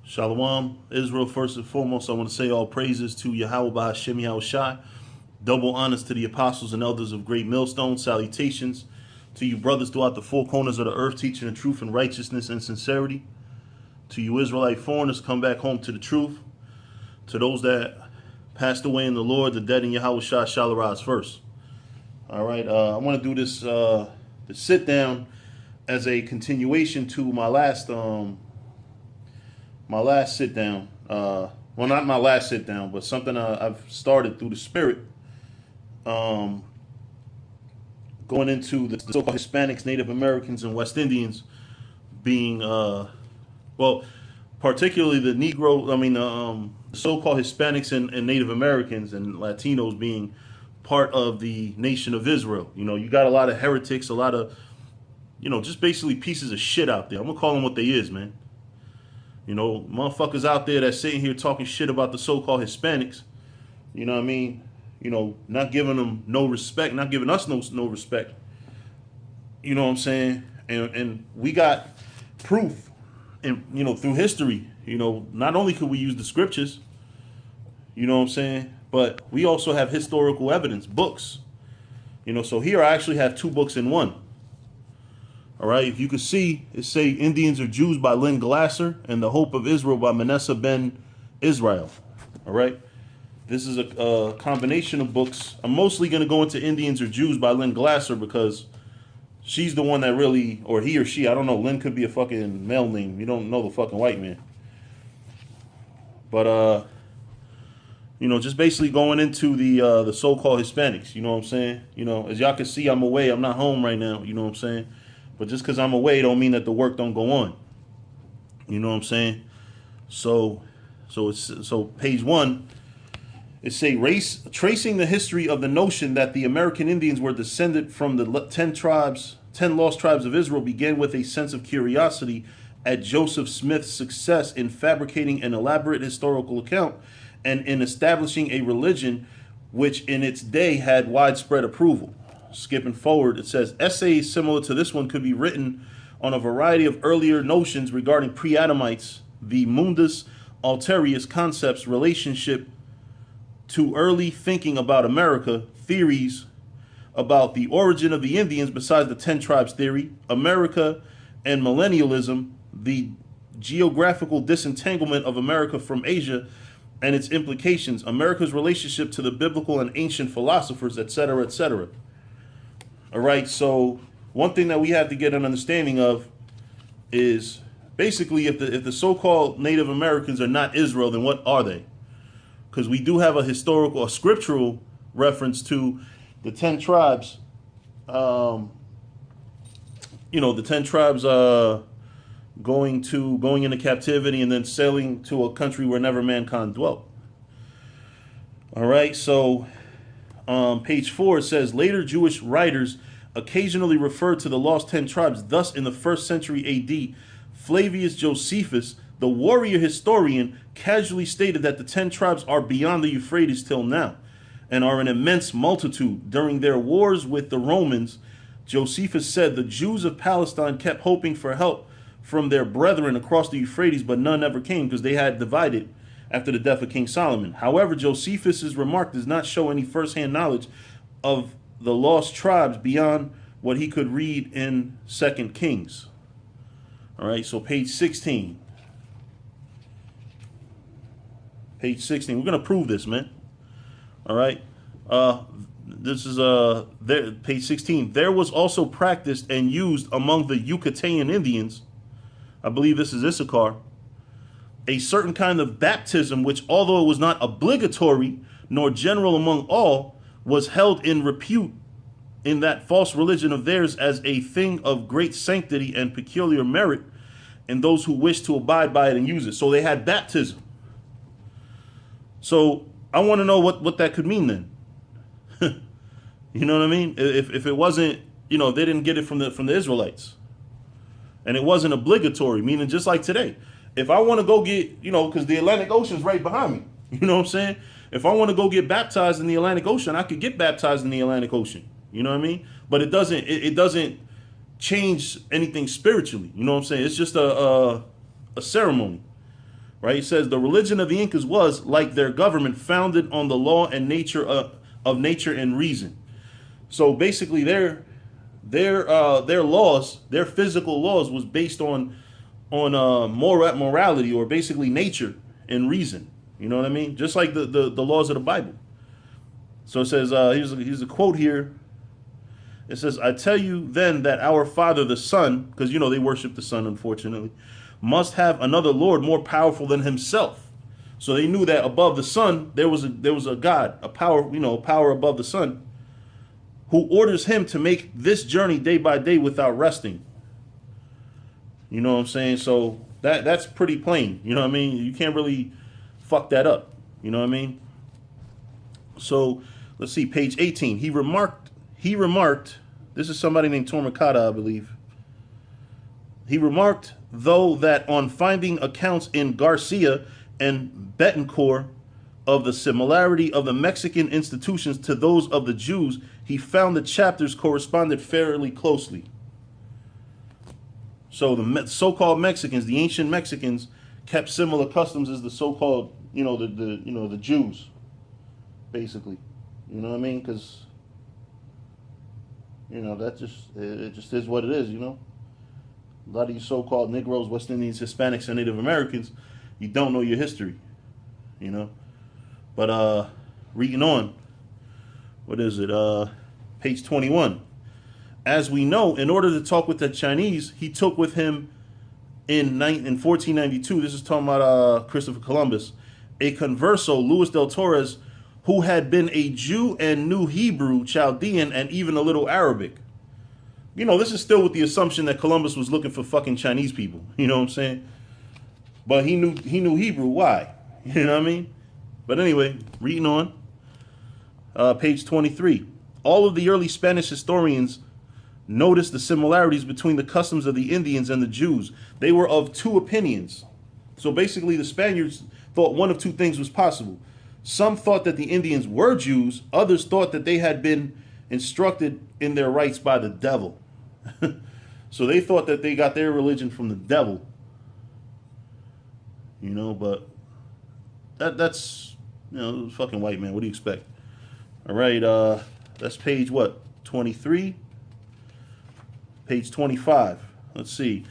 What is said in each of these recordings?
Shalom, Israel. First and foremost, I want to say all praises to Yahweh Ba'Hashem Yahushai. Double honors to the apostles and elders of Great Millstone. Salutations to you brothers throughout the four corners of the earth, teaching the truth and righteousness and sincerity. To you Israelite foreigners, come back home to the truth. To those that passed away in the Lord, the dead in Yahushua shall arise first. All right, I want to do this sit down as a continuation to my last sit down. Well, not my last sit down, but something I've started through the Spirit. Going into the so-called Hispanics, Native Americans, and West Indians being, particularly the Negro, the so-called Hispanics and Native Americans and Latinos being part of the nation of Israel. You know, you got a lot of heretics, a lot of, just basically pieces of shit out there. I'm going to call them what they is, man. You know, motherfuckers out there that's sitting here talking shit about the so-called Hispanics, you know what I mean? You know, not giving them no respect, not giving us no respect. You know what I'm saying? And we got proof, and through history. Not only could we use the scriptures, you know what I'm saying, but we also have historical evidence, books. So here I actually have two books in one. All right, if you can see, it say Indians or Jews by Lynn Glasser and The Hope of Israel by Manasseh Ben Israel. All right, this is a combination of books. I'm mostly going to go into Indians or Jews by Lynn Glasser because she's the one that really, or he or she, I don't know. Lynn could be a fucking male name. You don't know the fucking white man. But, just basically going into the so-called Hispanics. You know what I'm saying? As y'all can see, I'm away. I'm not home right now. You know what I'm saying? But just because I'm away don't mean that the work don't go on. You know what I'm saying? So page 1, it say tracing the history of the notion that the American Indians were descended from the 10 lost tribes of Israel began with a sense of curiosity at Joseph Smith's success in fabricating an elaborate historical account and in establishing a religion which in its day had widespread approval. Skipping forward, it says, essays similar to this one could be written on a variety of earlier notions regarding pre-Adamites, the mundus alterius concepts, relationship to early thinking about America, theories about the origin of the Indians besides the 10 tribes theory, America and millennialism, the geographical disentanglement of America from Asia and its implications, America's relationship to the biblical and ancient philosophers, etc., etc. All right, so one thing that we have to get an understanding of is basically if the so-called Native Americans are not Israel, then what are they? Because we do have a historical, a scriptural reference to the 10 tribes. The 10 tribes going into captivity and then sailing to a country where never mankind dwelt. All right, so page 4, it says later Jewish writers occasionally referred to the lost 10 tribes. Thus, in the 1st century A.D., Flavius Josephus, the warrior historian, casually stated that the 10 tribes are beyond the Euphrates till now and are an immense multitude. During their wars with the Romans, Josephus said the Jews of Palestine kept hoping for help from their brethren across the Euphrates, but none ever came because they had divided after the death of King Solomon. However, Josephus's remark does not show any first-hand knowledge of the lost tribes beyond what he could read in 2 Kings. All right, so page 16. Page 16. We're going to prove this, man. All right. This is page 16. There was also practiced and used among the Yucatan Indians, I believe this is Issachar, a certain kind of baptism which, although it was not obligatory nor general among all, was held in repute in that false religion of theirs as a thing of great sanctity and peculiar merit in those who wished to abide by it and use it. So they had baptism. So I want to know what that could mean then. You know what I mean? If it wasn't, they didn't get it from the Israelites. And it wasn't obligatory, meaning just like today. If I want to go get, because the Atlantic Ocean's right behind me. You know what I'm saying? If I want to go get baptized in the Atlantic Ocean, I could get baptized in the Atlantic Ocean. You know what I mean? But it doesn't change anything spiritually. You know what I'm saying? It's just a ceremony. right? It says the religion of the Incas was, like their government, founded on the law and nature of nature and reason. So basically, their laws, their physical laws, was based on morality, or basically nature and reason. You know what I mean? Just like the laws of the Bible. So it says, here's a quote here. It says, I tell you then that our Father, the Son, because, you know, they worship the Son, unfortunately, must have another Lord more powerful than himself. So they knew that above the Son, there was a God, a power, you know, power above the Son, who orders him to make this journey day by day without resting. You know what I'm saying? So that's pretty plain. You know what I mean? You can't really fuck that up. You know what I mean? So let's see, page 18. He remarked, this is somebody named Tormacata, I believe. He remarked, though, that on finding accounts in Garcia and Betancourt of the similarity of the Mexican institutions to those of the Jews, he found the chapters corresponded fairly closely. So the so-called Mexicans, the ancient Mexicans, kept similar customs as the so-called, you know, the Jews, basically. You know what I mean? Because, you know, it just is what it is, you know? A lot of you so-called Negroes, West Indians, Hispanics, and Native Americans, you don't know your history, you know? But reading on, what is it? Page 21. As we know, in order to talk with the Chinese, he took with him in 1492, this is talking about Christopher Columbus, a converso, Luis del Torres, who had been a Jew and knew Hebrew, Chaldean, and even a little Arabic. You know, this is still with the assumption that Columbus was looking for fucking Chinese people. You know what I'm saying? But he knew Hebrew. Why? You know what I mean? But anyway, reading on. Page 23. All of the early Spanish historians noticed the similarities between the customs of the Indians and the Jews. They were of two opinions. So basically, the Spaniards thought one of two things was possible. Some thought that the Indians were Jews. Others thought that they had been instructed in their rights by the devil. So they thought that they got their religion from the devil. You know, but that's, you know, fucking white man. What do you expect? All right, that's page what? 23? Page 25. Let's see.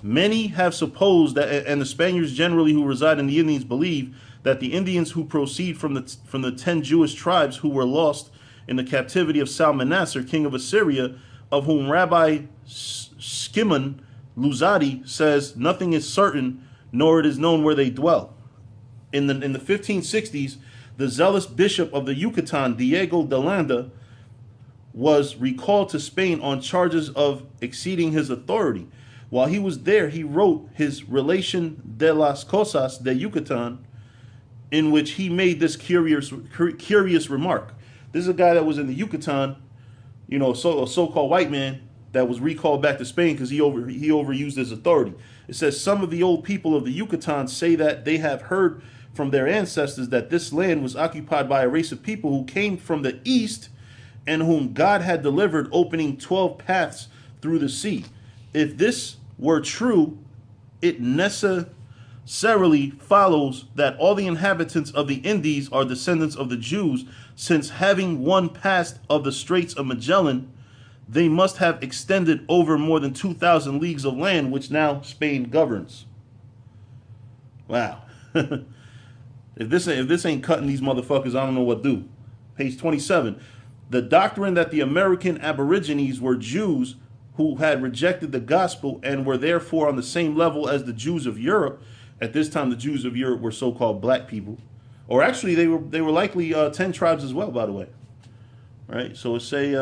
Many have supposed that, and the Spaniards generally who reside in the Indians believe, that the Indians who proceed from the 10 Jewish tribes who were lost in the captivity of Salmanassar, king of Assyria, of whom Rabbi Shimon Luzadi says nothing is certain, nor it is known where they dwell. In the 1560s, the zealous bishop of the Yucatan, Diego de Landa, was recalled to Spain on charges of exceeding his authority. While he was there, he wrote his Relation de las Cosas de Yucatan, in which he made this curious remark. This is a guy that was in the Yucatan, you know, a so-called white man that was recalled back to Spain because he overused his authority. It says, some of the old people of the Yucatan say that they have heard from their ancestors that this land was occupied by a race of people who came from the east and whom God had delivered, opening 12 paths through the sea. If this were true, it necessarily follows that all the inhabitants of the Indies are descendants of the Jews, since having one passed of the Straits of Magellan, they must have extended over more than 2,000 leagues of land, which now Spain governs. Wow. If this ain't cutting these motherfuckers, I don't know what do. Page 27. The doctrine that the American Aborigines were Jews who had rejected the gospel and were therefore on the same level as the Jews of Europe. At this time, the Jews of Europe were so-called black people. Or actually, they were likely 10 tribes as well, by the way. Right? So it say,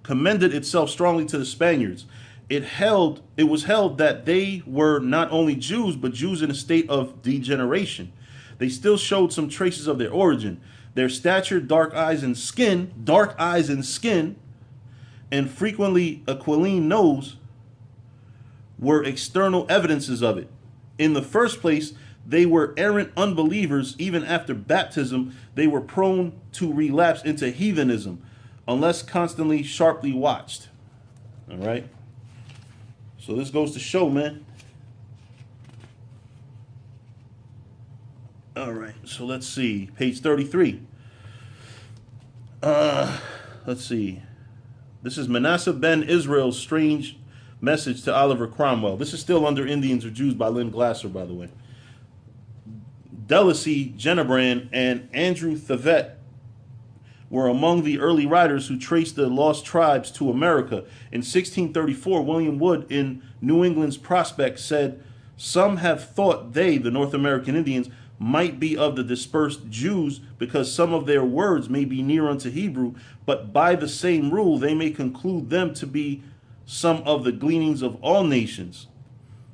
commended itself strongly to the Spaniards. It was held that they were not only Jews, but Jews in a state of degeneration. They still showed some traces of their origin. Their stature, dark eyes and skin, and frequently aquiline nose were external evidences of it. In the first place, they were errant unbelievers. Even after baptism, they were prone to relapse into heathenism, unless constantly sharply watched. All right? So this goes to show, man, So let's see, page 33. Let's see. This is Manasseh ben Israel's strange message to Oliver Cromwell. This is still under Indians or Jews by Lynn Glasser, by the way. Delacy Genebrand and Andrew Thavet were among the early writers who traced the lost tribes to America. In 1634, William Wood in New England's Prospect said, "Some have thought they, the North American Indians, might be of the dispersed Jews, because some of their words may be near unto Hebrew, but by the same rule they may conclude them to be some of the gleanings of all nations,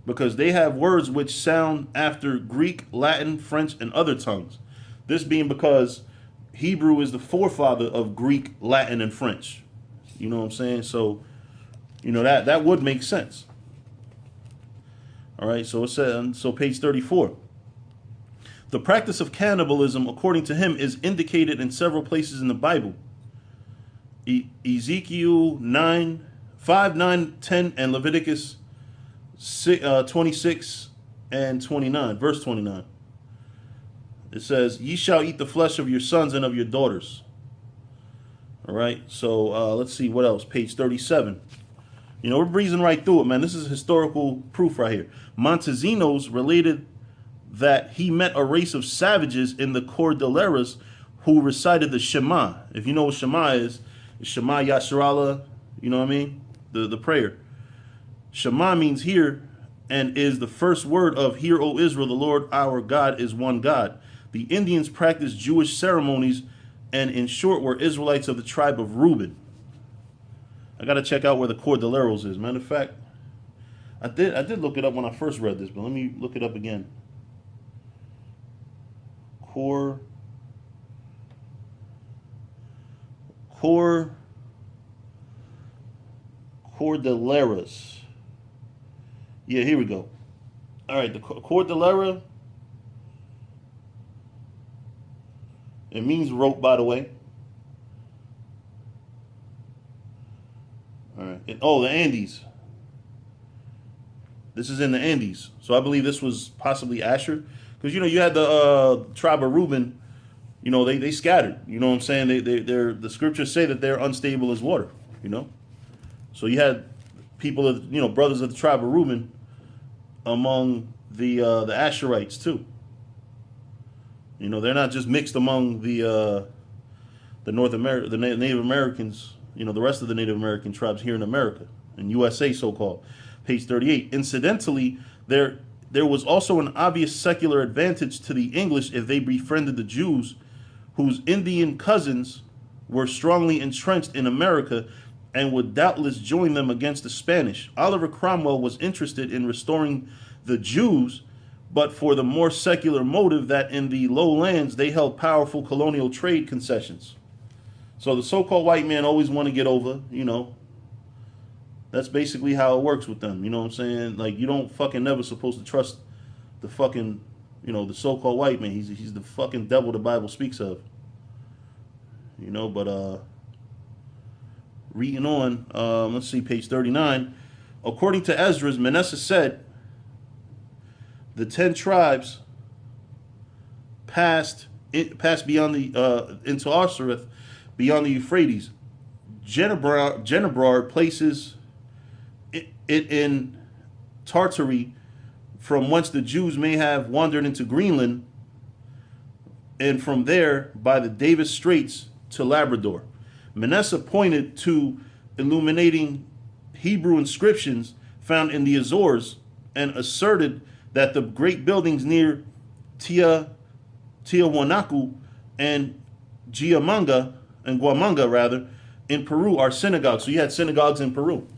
because they have words which sound after Greek, Latin, French, and other tongues." This being because Hebrew is the forefather of Greek, Latin, and French. You know what I'm saying? So, that would make sense. All right, so it says, so page 34. The practice of cannibalism, according to him, is indicated in several places in the Bible. Ezekiel 9, 5, 9, 10, and Leviticus 26 and 29, verse 29. It says, "Ye shall eat the flesh of your sons and of your daughters." All right, so let's see what else. Page 37. We're breezing right through it, man. This is historical proof right here. Montesinos related that he met a race of savages in the Cordilleras who recited the Shema. If you know what Shema is, Shema Yasharallah, you know what I mean? The prayer. Shema means hear, and is the first word of "Hear, O Israel, the Lord our God is one God." The Indians practiced Jewish ceremonies and, in short, were Israelites of the tribe of Reuben. I got to check out where the Cordilleros is. Matter of fact, I did look it up when I first read this, but let me look it up again. Cordilleras. Yeah, here we go. All right, the Cordillera. It means rope, by the way. All right. The Andes. This is in the Andes. So I believe this was possibly Asher. Because, you had the tribe of Reuben. They scattered. You know what I'm saying? They're the scriptures say that they're unstable as water. So you had people of, brothers of the tribe of Reuben among the Asherites too. They're not just mixed among the Native Americans, the rest of the Native American tribes here in America, in USA so-called. Page 38. Incidentally, there was also an obvious secular advantage to the English if they befriended the Jews, whose Indian cousins were strongly entrenched in America and would doubtless join them against the Spanish. Oliver Cromwell was interested in restoring the Jews, but for the more secular motive that in the lowlands they held powerful colonial trade concessions. So the so-called white man always want to get over, That's basically how it works with them, you know what I'm saying? Like, you don't fucking never supposed to trust the fucking, the so-called white man. He's the fucking devil the Bible speaks of. But reading on, let's see, page 39. According to Esdras, Manasseh said, the 10 tribes passed beyond the into Osiris, beyond the Euphrates. Genebrard places it in Tartary, from whence the Jews may have wandered into Greenland, and from there by the Davis Straits to Labrador. Manasseh pointed to illuminating Hebrew inscriptions found in the Azores and asserted that the great buildings near Tiahuanaco and Guamanga in Peru are synagogues. So you had synagogues in Peru.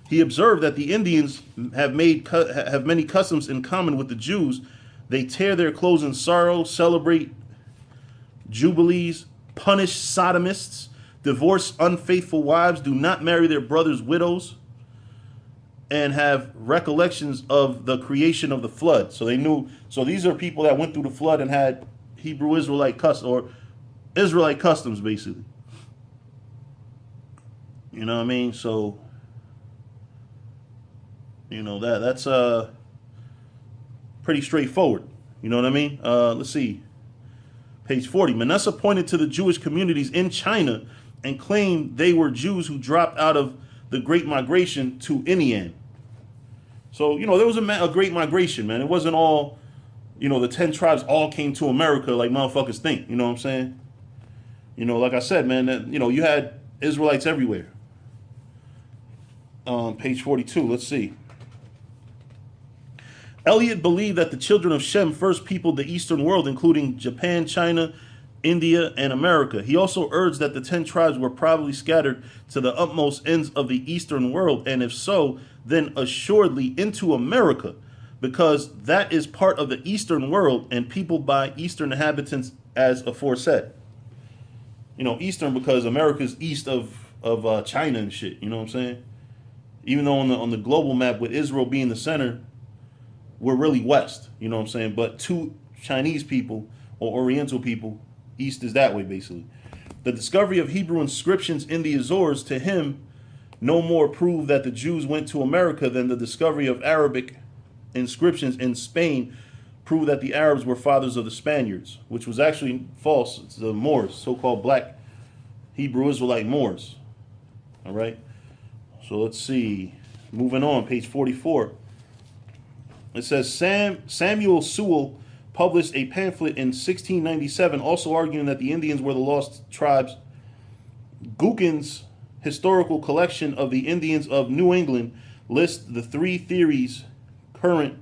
He observed that the Indians have many customs in common with the Jews. They tear their clothes in sorrow, celebrate jubilees, punish sodomists, divorce unfaithful wives, do not marry their brothers' widows, and have recollections of the creation of the flood. So they knew. So these are people that went through the flood and had Hebrew Israelite customs, or Israelite customs, basically. You know what I mean? So, that's pretty straightforward. You know what I mean? Let's see. Page 40. Manasseh pointed to the Jewish communities in China and claimed they were Jews who dropped out of the Great Migration to Inian. So, there was a great migration, man. It wasn't all, the 10 tribes all came to America like motherfuckers think. You know what I'm saying? Like I said, man, that, you had Israelites everywhere. Page 42. Let's see. Eliot believed that the children of Shem first peopled the Eastern world, including Japan, China, India, and America. He also urged that the 10 tribes were probably scattered to the utmost ends of the Eastern world, and if so, then assuredly into America, because that is part of the Eastern world and peopled by Eastern inhabitants as aforesaid. Eastern because America's east of China and shit. You know what I'm saying? Even though on the global map, with Israel being the center, we're really west. You know what I'm saying? But to Chinese people or Oriental people, east is that way basically. The discovery of Hebrew inscriptions in the Azores to him no more proved that the Jews went to America than the discovery of Arabic inscriptions in Spain proved that the Arabs were fathers of the Spaniards, which was actually false. It's the Moors, so-called black Hebrew Israelite Moors. All right. So let's see. Moving on, page 44. It says Samuel Sewall published a pamphlet in 1697 also arguing that the Indians were the lost tribes. Gookin's historical collection of the Indians of New England lists the 3 theories current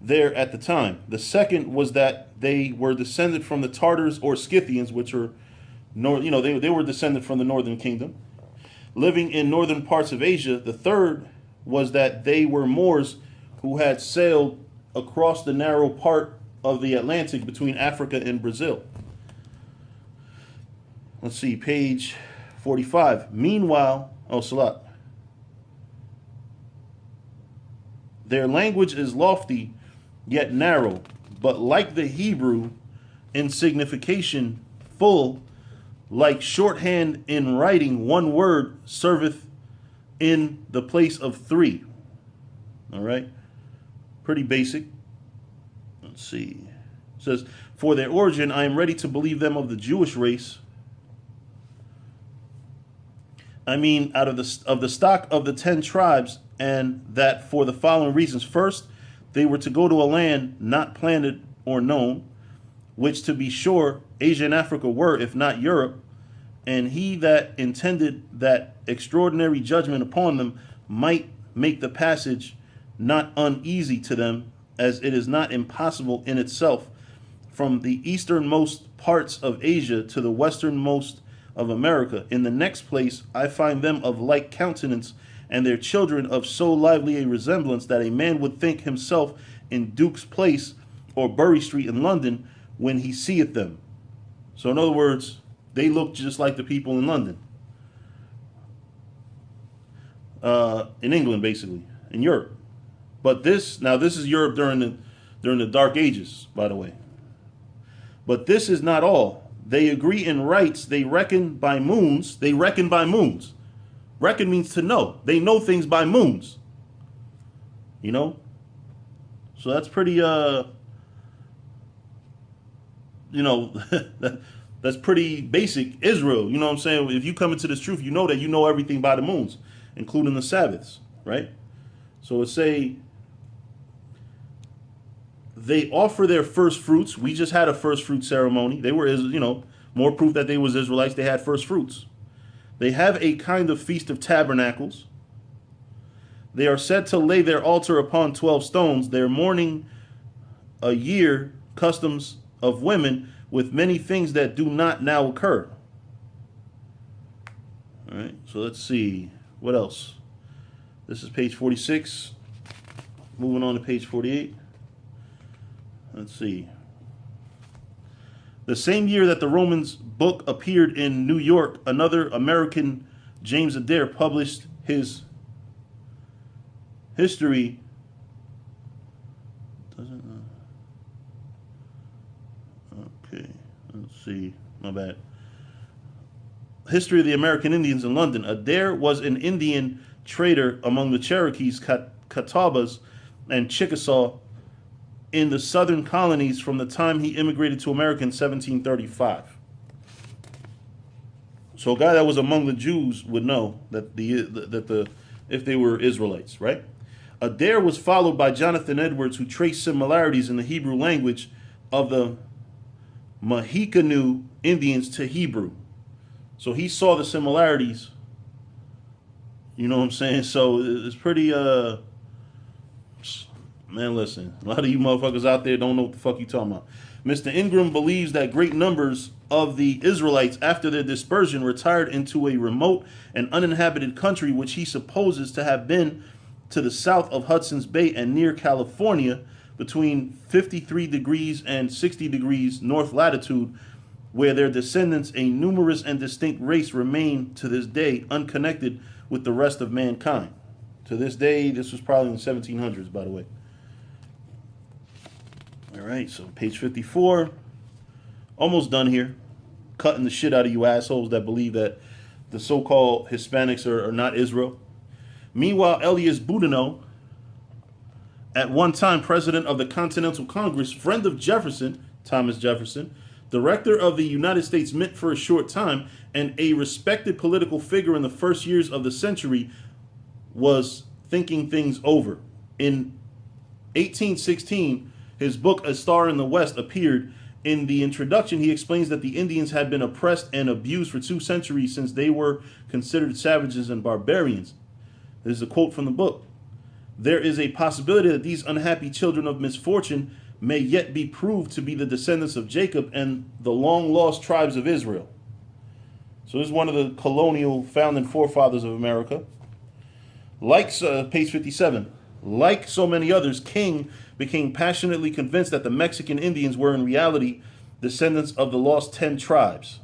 there at the time. The second was that they were descended from the Tartars or Scythians, which are, they were descended from the Northern Kingdom, living in northern parts of Asia. The third was that they were Moors who had sailed across the narrow part of the Atlantic between Africa and Brazil. Let's see, page 45. Meanwhile, Salat. Their language is lofty, yet narrow, but like the Hebrew, in signification full, like shorthand in writing, one word serveth in the place of 3. All right? Pretty basic. Let's see. It says, for their origin, I am ready to believe them of the Jewish race. I mean, out of the stock of the 10 tribes, and that for the following reasons. First, they were to go to a land not planted or known, which to be sure Asia and Africa were, if not Europe, and he that intended that extraordinary judgment upon them might make the passage not uneasy to them, as it is not impossible in itself, from the easternmost parts of Asia to the westernmost of America. In the next place, I find them of like countenance, and their children of so lively a resemblance that a man would think himself in Duke's Place or Bury Street in London when he seeth them. So in other words, they look just like the people in London. In England, basically, in Europe. But this is Europe during the Dark Ages, by the way. But this is not all. They agree in rights. They reckon by moons. Reckon means to know. They know things by moons. So that's pretty, that's pretty basic Israel. You know what I'm saying? If you come into this truth, you know that you know everything by the moons, including the Sabbaths, right? So it say they offer their first fruits. We just had a first fruit ceremony. They were, more proof that they was Israelites. They had first fruits. They have a kind of feast of tabernacles. They are said to lay their altar upon 12 stones. Their mourning a year customs of women with many things that do not now occur. All right, so let's see. What else? This is page 46. Moving on to page 48. Let's see. The same year that the Romans book appeared in New York, another American, James Adair, published his history. Okay, let's see. My bad. History of the American Indians in London. Adair was an Indian trader among the Cherokees, Catawbas, and Chickasaw in the southern colonies from the time he immigrated to America in 1735. So a guy that was among the Jews would know that if they were Israelites, right? Adair was followed by Jonathan Edwards, who traced similarities in the Hebrew language of the Mahikanu Indians to Hebrew. So he saw the similarities. You know what I'm saying? So it's pretty, man, listen, a lot of you motherfuckers out there don't know what the fuck you talking about. Mr. Ingram believes that great numbers of the Israelites, after their dispersion, retired into a remote and uninhabited country, which he supposes to have been to the south of Hudson's Bay and near California, between 53 degrees and 60 degrees north latitude, where their descendants, a numerous and distinct race, remain to this day unconnected with the rest of mankind. To this day, this was probably in the 1700s, by the way. All right, so page 54. Almost done here. Cutting the shit out of you assholes that believe that the so-called Hispanics are not Israel. Meanwhile, Elias Boudinot, at one time president of the Continental Congress, friend of Jefferson, Thomas Jefferson, director of the United States Mint for a short time, and a respected political figure in the first years of the century, was thinking things over. In 1816, his book, A Star in the West, appeared. In the introduction, he explains that the Indians had been oppressed and abused for 2 centuries since they were considered savages and barbarians. This is a quote from the book. There is a possibility that these unhappy children of misfortune may yet be proved to be the descendants of Jacob and the long-lost tribes of Israel. So this is one of the colonial founding forefathers of America. Like page 57, like so many others, King became passionately convinced that the Mexican Indians were in reality descendants of the lost 10 tribes.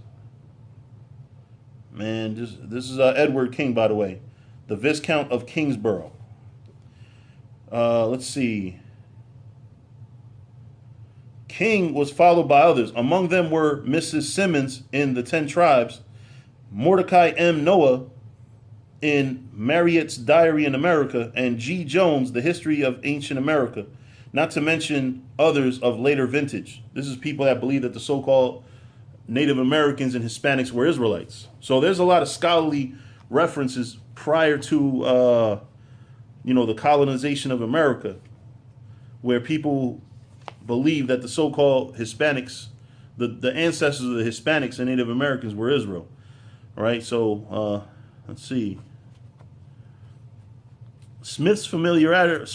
Man, this is Edward King, by the way, the Viscount of Kingsborough. Let's see. King was followed by others. Among them were Mrs. Simmons in The 10 Tribes, Mordecai M. Noah in Marriott's Diary in America, and G. Jones, The History of Ancient America, not to mention others of later vintage. This is people that believe that the so-called Native Americans and Hispanics were Israelites. So there's a lot of scholarly references prior to, the colonization of America, where people believe that the so-called Hispanics, the ancestors of the Hispanics and Native Americans were Israel. All right, so let's see. Smith's familiarity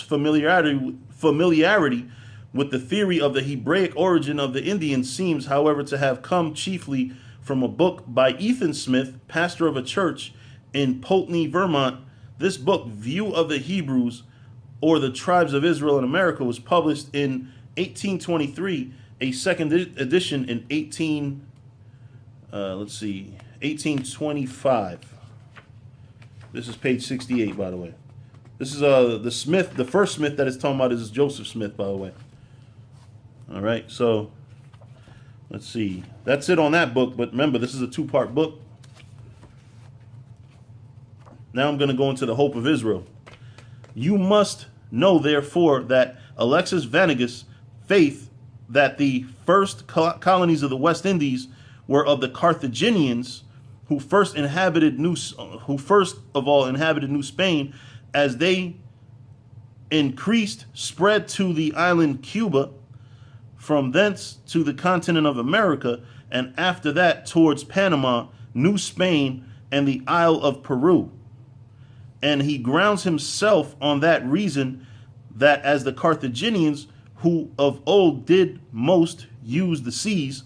with the theory of the Hebraic origin of the Indians seems, however, to have come chiefly from a book by Ethan Smith, pastor of a church in Pulteney, Vermont. This book, View of the Hebrews, or the Tribes of Israel in America, was published in 1823, a second edition in 1825. This is page 68, by the way. This is the first Smith that it's talking about is Joseph Smith, by the way. All right, so let's see. That's it on that book, but remember, this is a 2-part book. Now I'm going to go into the Hope of Israel. You must know, therefore, that Alexis Venegas' faith that the first colonies of the West Indies were of the Carthaginians, who first of all inhabited New Spain, as they increased, spread to the island Cuba, from thence to the continent of America, and after that towards Panama, New Spain, and the Isle of Peru. And he grounds himself on that reason that as the Carthaginians, who of old did most use the seas,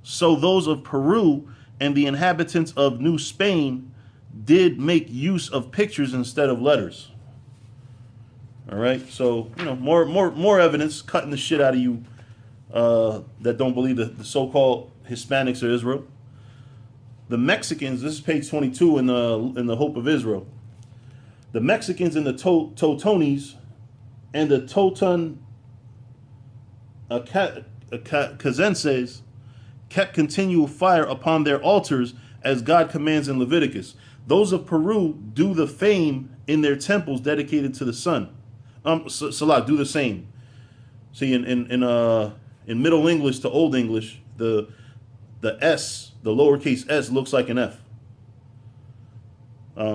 so those of Peru and the inhabitants of New Spain did make use of pictures instead of letters. All right, so more evidence cutting the shit out of you that don't believe that the so-called Hispanics are Israel. The Mexicans. This is page 22 in the Hope of Israel. The Mexicans and the Totonis and the Totonacazenses kept continual fire upon their altars as God commands in Leviticus. Those of Peru do the same in their temples dedicated to the sun. Salah, do the same. See, in Middle English to Old English, the S, the lowercase s, looks like an F,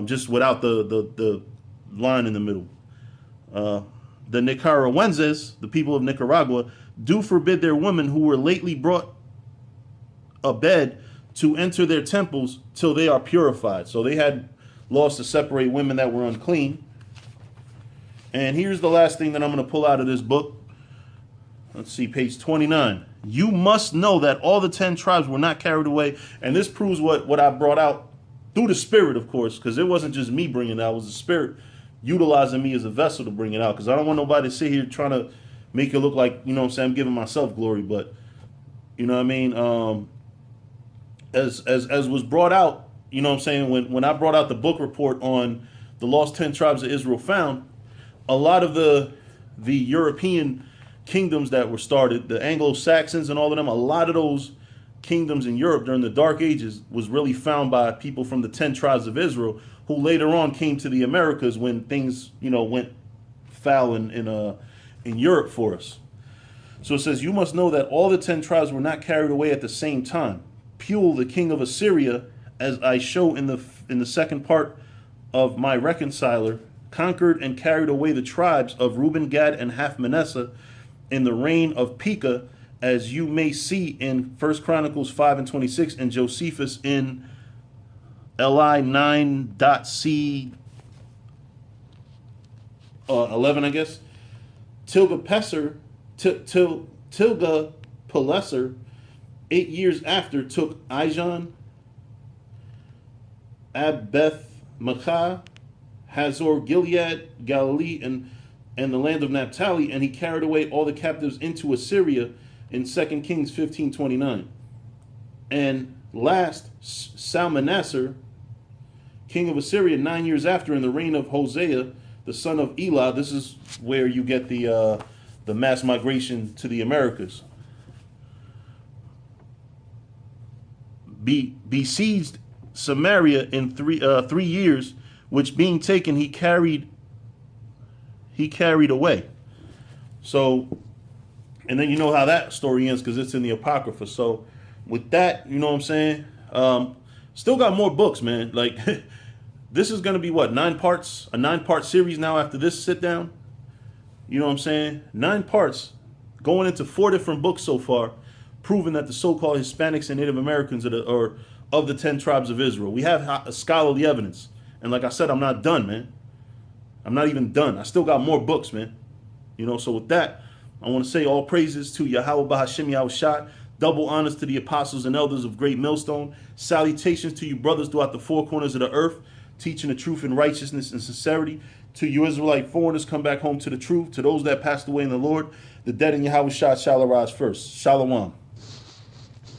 just without the line in the middle. The Nicaraguenses, the people of Nicaragua, do forbid their women who were lately brought a bed to enter their temples till they are purified. So they had laws to separate women that were unclean. And here's the last thing that I'm going to pull out of this book. Let's see, page 29. You must know that all the 10 tribes were not carried away. And this proves what I brought out through the Spirit, of course, because it wasn't just me bringing it out. It was the Spirit utilizing me as a vessel to bring it out. Because I don't want nobody to sit here trying to make it look like, you know what I'm saying, I'm giving myself glory. But, you know what I mean? As was brought out, you know what I'm saying, when I brought out the book report on the lost 10 tribes of Israel found, a lot of the European kingdoms that were started, the Anglo-Saxons and all of them, a lot of those kingdoms in Europe during the Dark Ages was really found by people from the 10 tribes of Israel, who later on came to the Americas when things, you know, went foul in Europe for us. So it says, you must know that all the 10 tribes were not carried away at the same time. Pul, the king of Assyria, as I show in the second part of my reconciler, conquered and carried away the tribes of Reuben, Gad, and half Manasseh in the reign of Pekah, as you may see in 1 Chronicles 5:26 and Josephus in Li 9.c 11, I guess. Tilga-Pileser, 8 years after, took Ijon, Abeth-Maachah, Hazor, Gilead, Galilee, and the land of Naphtali, and he carried away all the captives into Assyria in 2 Kings 15:29. And last, Salmanassar, king of Assyria, 9 years after, in the reign of Hosea, the son of Elah. This is where you get the mass migration to the Americas. Besieged Samaria in 3 years, which being taken he carried away. So, and then you know how that story ends because it's in the Apocrypha. So with that, you know what I'm saying? Still got more books, man. Like this is going to be what, 9 parts, a 9-part series now after this sit down. You know what I'm saying? 9 parts going into 4 different books so far, proving that the so-called Hispanics and Native Americans are of the 10 tribes of Israel. We have a scholarly evidence. And like I said, I'm not done, man. I'm not even done. I still got more books, man. You know, so with that, I want to say all praises to Yahweh Bahashim Yahushua, double honors to the apostles and elders of Great Millstone, salutations to you brothers throughout the 4 corners of the earth, teaching the truth in righteousness and sincerity. To you Israelite foreigners, come back home to the truth. To those that passed away in the Lord, the dead in Yahushua shall arise first. Shalom.